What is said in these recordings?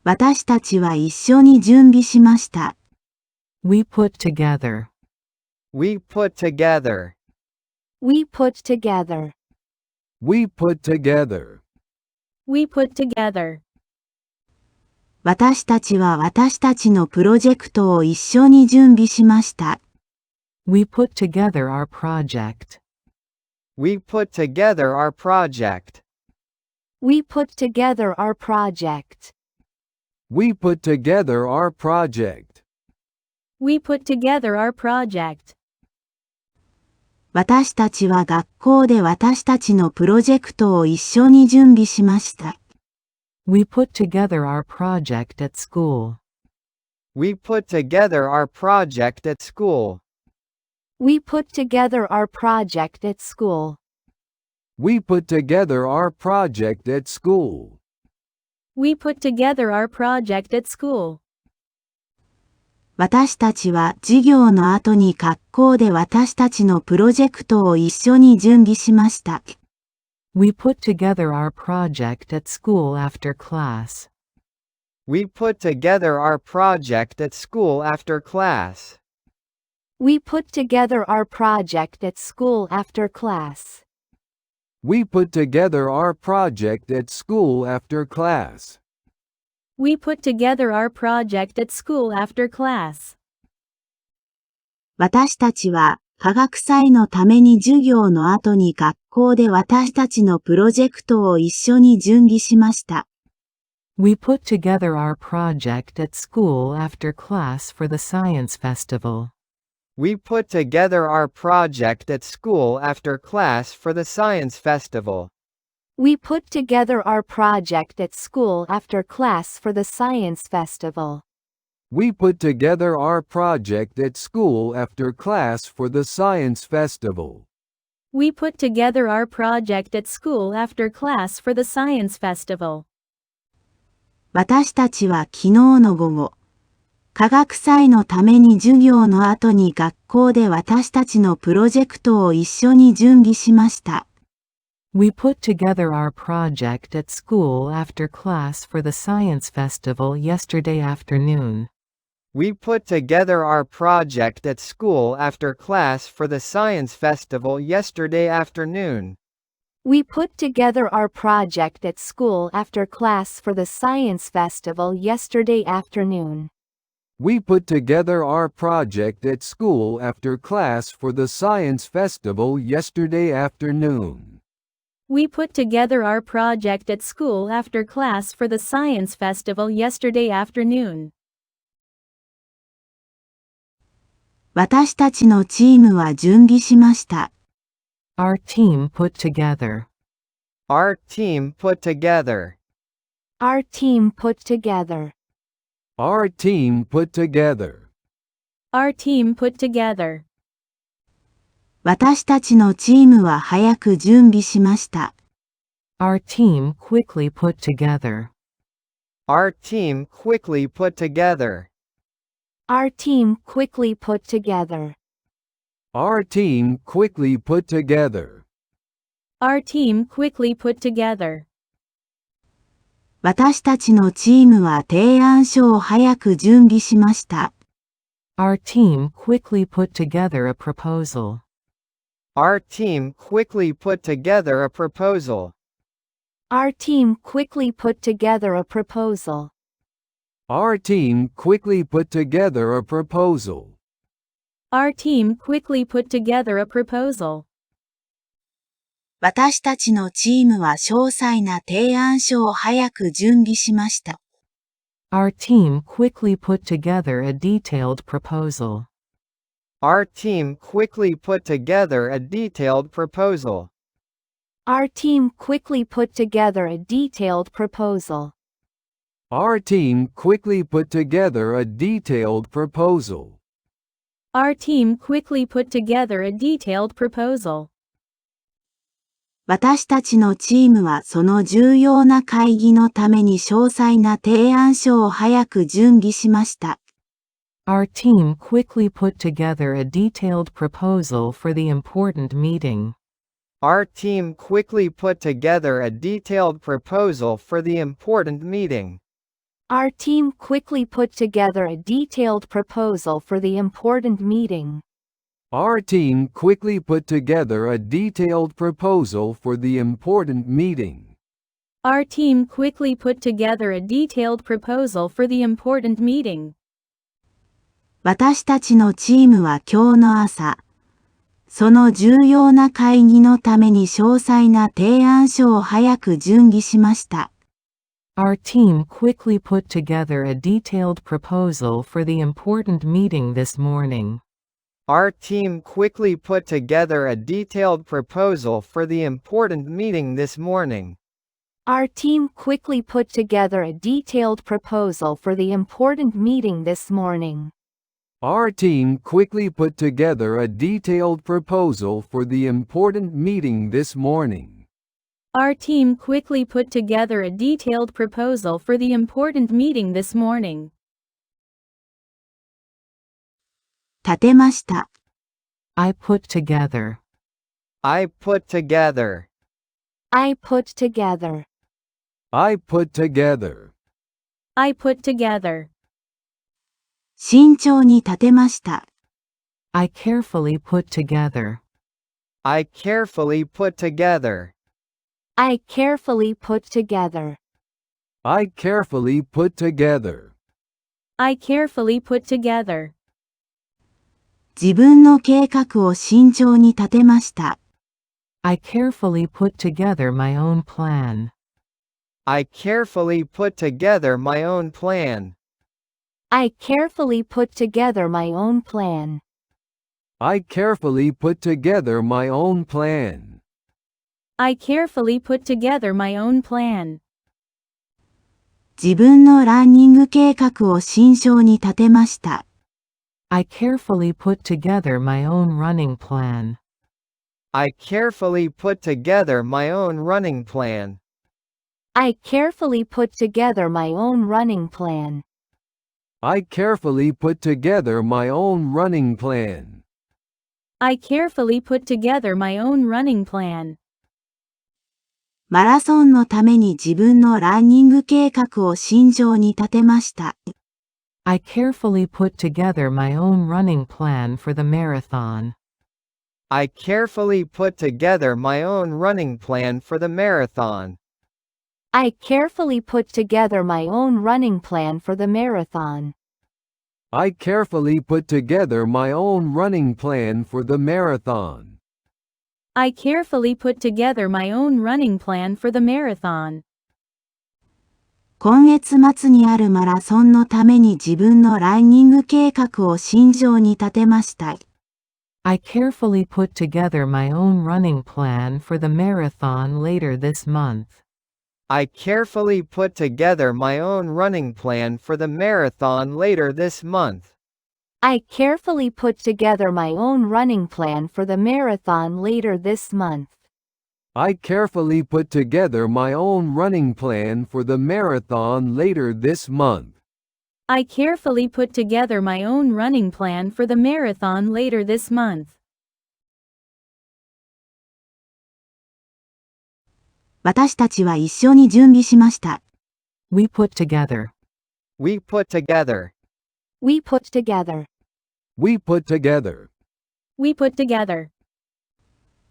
私たちは一緒に準備しました。We put together. We put together. We put together. We put together. We put together. 私たちは私たちのプロジェクトを一緒に準備しました。We put together our project. We put together our project. We put together our project. We put together our project. We put together our project. 私たちは学校で私たちのプロジェクトを一緒に準備しました。We put together our project at school. We put together our project at school. We put together our project at school. We put together our project at school. We put together our project at school. 私たちは授業の後に学校で私たちのプロジェクトを一緒に準備しました。We put together our project at school after class. We put together our project at school after class. We put together our project at school after class. We put together our project at school after class. We put together our project at school after class. 私たちは科学祭のために授業の後に学校で私たちのプロジェクトを一緒に準備しました。We put together our project at school after class for the science festival. We put together our project at school after class for the science festival. We put together our project at school after class for the science festival. We put together our project at school after class for the science festival. We put together our project at school after class for the science festival. 私たちは昨日の午後、科学祭のために授業の後に学校で私たちのプロジェクトを一緒に準備しました。We put together our project at school after class for the science festival yesterday afternoon. We put together our project at school after class for the science festival yesterday afternoon. We put together our project at school after class for the science festival yesterday afternoon. We put together our project at school after class for the science festival yesterday afternoon. We put together our project at school after class for the science festival yesterday afternoon. 私たちのチームは準備しました。Our team put together. Our team put together. Our team put together. Our team put together. Our team put together. 私たちのチームは早く準備しました。Our team quickly put together. Our team quickly put together. Our team quickly put together. Our team quickly put together. Our team quickly put together. 私たちのチームは提案書を早く準備しました。Our team quickly put together a proposal. Our team quickly put together a proposal. Our team quickly put together a proposal. Our team quickly put together a proposal. Our team quickly put together a proposal. 私たちのチームは詳細な提案書を早く準備しました。Our team quickly put together a detailed proposal. Our team quickly put together a detailed proposal. Our team quickly put together a detailed proposal. Our team quickly put together a detailed proposal. Our team quickly put together a detailed proposal. 私たちのチームはその重要な会議のために詳細な提案書を早く準備しました。Our team quickly put together a detailed proposal for the important meeting. Our team quickly put together a detailed proposal for the important meeting. Our team quickly put together a detailed proposal for the important meeting. Our team quickly put together a detailed proposal for the important meeting. Our team quickly put together a detailed proposal for the important meeting. 私たちのチームは今日の朝、その重要な会議のために詳細な提案書を早く準備しました。Our team quickly put together a detailed proposal for the important meeting this morning. Our team quickly put together a detailed proposal for the important meeting this morning. Our team quickly put together a detailed proposal for the important meeting this morning. Our team quickly put together a detailed proposal for the important meeting this morning. Our team quickly put together a detailed proposal for the important meeting this morning. 立てました。I put together. I put together. I put together. I put together. I put together. 慎重に立てました。I carefully put together. I carefully put together. I carefully put together. I carefully put together. I carefully put together. 自分の計画を慎重に立てました。I carefully put together my own plan. I carefully put together my own plan. I carefully put together my own plan. I carefully put together my own plan. I carefully put together my own plan. 自分のランニング計画を慎重に立てました。I carefully put together my own running plan. I carefully put together my own running plan. I carefully put together my own running plan. I carefully put together my own running plan. I carefully put together my own running plan. マラソンのために自分のランニング計画を慎重に立てました。I carefully put together my own running plan for the marathon. I carefully put together my own running plan for the marathon. I carefully put together my own running plan for the marathon. I carefully put together my own running plan for the marathon. I carefully put together my own running plan for the marathon. 今月末にあるマラソンのために自分のランニング計画を慎重に立てました。I carefully put together my own running plan for the marathon later this month. I carefully put together my own running plan for the marathon later this month. I carefully put together my own running plan for the marathon later this month. I carefully put together my own running plan for the marathon later this month. I carefully put together my own running plan for the marathon later this month. 私たちは一緒に準備しました。We put together. We put together. We put together. We put together. We put together.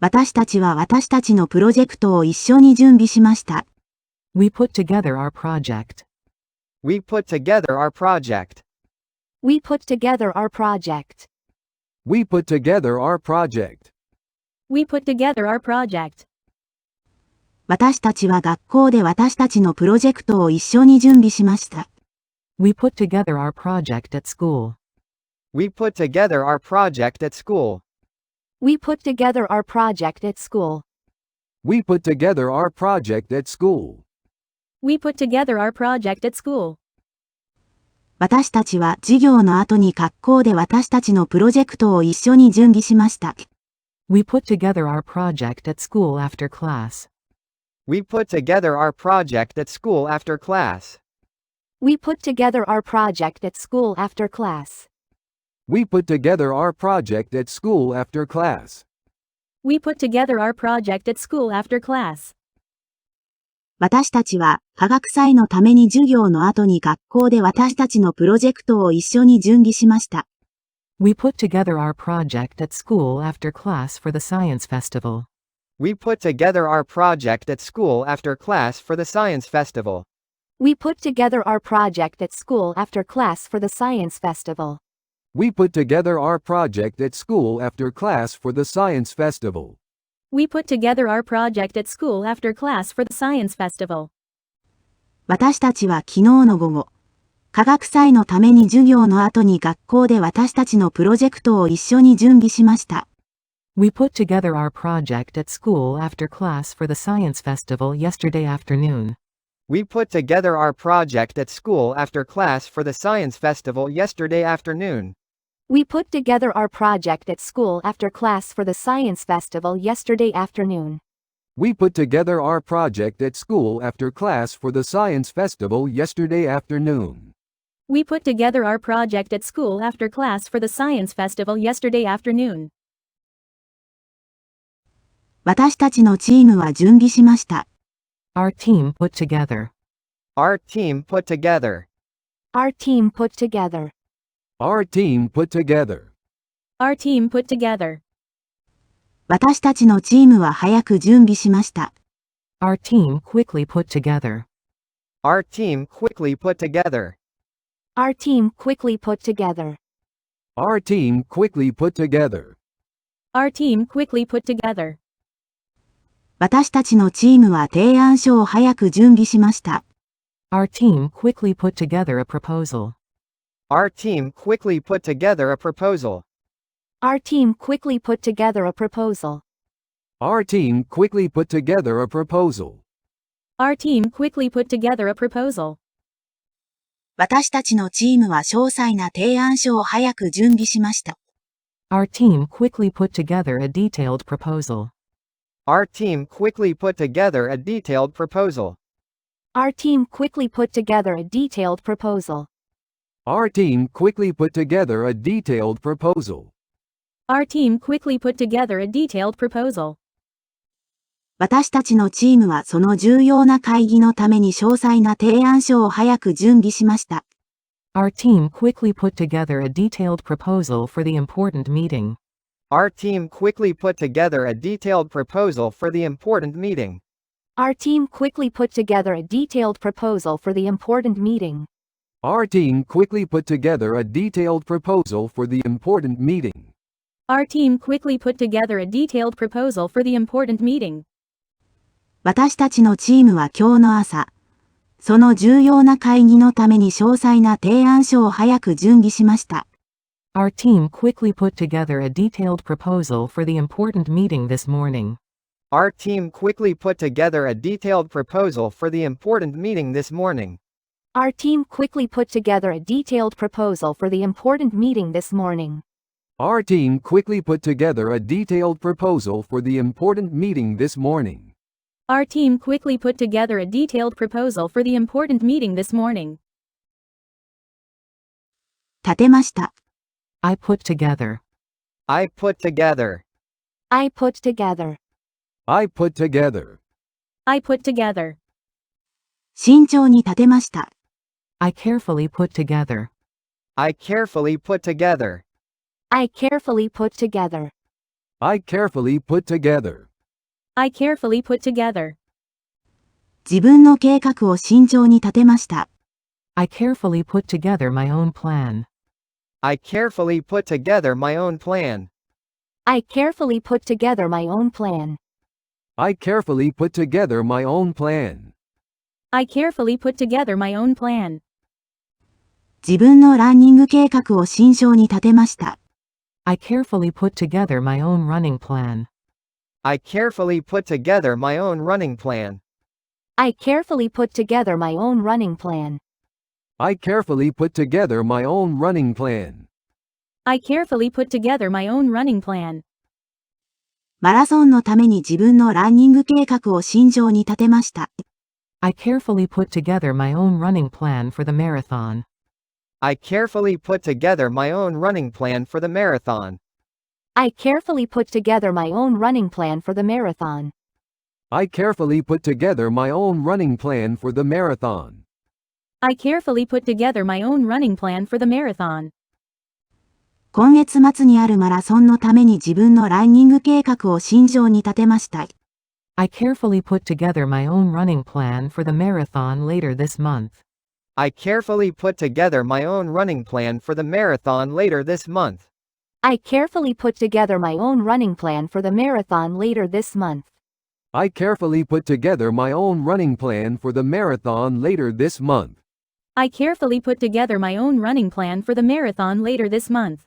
私たちは私たちのプロジェクトを一緒に準備しました。We put together our project. We put together our project. We put together our project. We put together our project. We put together our project. 私たちは学校で私たちのプロジェクトを一緒に準備しました。We put together our project at school. We put together our project at school. We put together our project at school. We put together our project at school. We put together our project at school. 私たちは授業の後に学校で私たちのプロジェクトを一緒に準備しました。We put together our project at school after class. We put together our project at school after class. We put together our project at school after class. We put together our project at school after class. We put together our project at school after class. 私たちは科学祭のために授業の後に学校で私たちのプロジェクトを一緒に準備しました。We put together our project at school after class for the science festival. We put together our project at school after class for the science festival. We put together our project at school after class for the science festival. We put together our project at school after class for the science festival. We put together our project at school after class for the science festival. 私たちは昨日の午後、科学祭のために授業の後に学校で私たちのプロジェクトを一緒に準備しました。We put together our project at school after class for the science festival yesterday afternoon. We put together our project at school after class for the science festival yesterday afternoon. We put together our project at school after class for the science festival yesterday afternoon. We put together our project at school after class for the science festival yesterday afternoon. We put together our project at school after class for the science festival yesterday afternoon. 私たちのチームは準備しました。Our team put together. Our team put together. Our team put together. Our team put together. Our team put together. 私たちのチームは早く準備しました。Our team quickly put together. Our team quickly put together. Our team quickly put together. Our team quickly put together. Our team quickly put together. 私たちのチームは提案書を早く準備しました。Our team quickly put together a proposal. Our team quickly put together a proposal. Our team quickly put together a proposal. Our team quickly put together a proposal. Our team quickly put together a proposal. 私たちのチームは詳細な提案書を早く準備しました。Our team quickly put together a detailed proposal. Our team quickly put together a detailed proposal. Our team quickly put together a detailed proposal. Our team quickly put together a detailed proposal. Our team quickly put together a detailed proposal. 私たちのチームはその重要な会議のために詳細な提案書を早く準備しました。Our team quickly put together a detailed proposal for the important meeting. Our team quickly put together a detailed proposal for the important meeting. Our team quickly put together a detailed proposal for the important meeting. Our team quickly put together a detailed proposal for the important meeting. Our team quickly put together a detailed proposal for the important meeting. 私たちのチームは今日の朝、その重要な会議のために詳細な提案書を早く準備しました。Our team quickly put together a detailed proposal for the important meeting this morning. Our team quickly put together a detailed proposal for the important meeting this morning. Our team quickly put together a detailed proposal for the important meeting this morning. Our team quickly put together a detailed proposal for the important meeting this morning. Our team quickly put together a detailed proposal for the important meeting this morning. 立てました。I put together. I put together. I put together. I put together. I put together. 慎重に立てました。I carefully put together. I carefully put together. I carefully put together. I carefully put together. I carefully put together. 自分の計画を慎重に立てました。I carefully put together my own plan. I carefully put together my own plan. I carefully put together my own plan. I carefully put together my own plan. I carefully put together my own plan. 自分のランニング計画を慎重に立てました。I carefully put together my own running plan. I carefully put together my own running plan. I carefully put together my own running plan. I carefully put together my own running plan. I carefully put together my own running plan. マラソンのために自分のランニング計画を慎重に立てました。I carefully put together my own running plan for the marathon. I carefully put together my own running plan for the marathon. I carefully put together my own running plan for the marathon. I carefully put together my own running plan for the marathon. I carefully put together my own running plan for the marathon. 今月末にあるマラソンのために自分のランニング計画を慎重に立てました。I carefully put together my own running plan for the marathon later this month. I carefully put together my own running plan for the marathon later this month. I carefully put together my own running plan for the marathon later this month. I carefully put together my own running plan for the marathon later this month. I carefully put together my own running plan for the marathon later this month.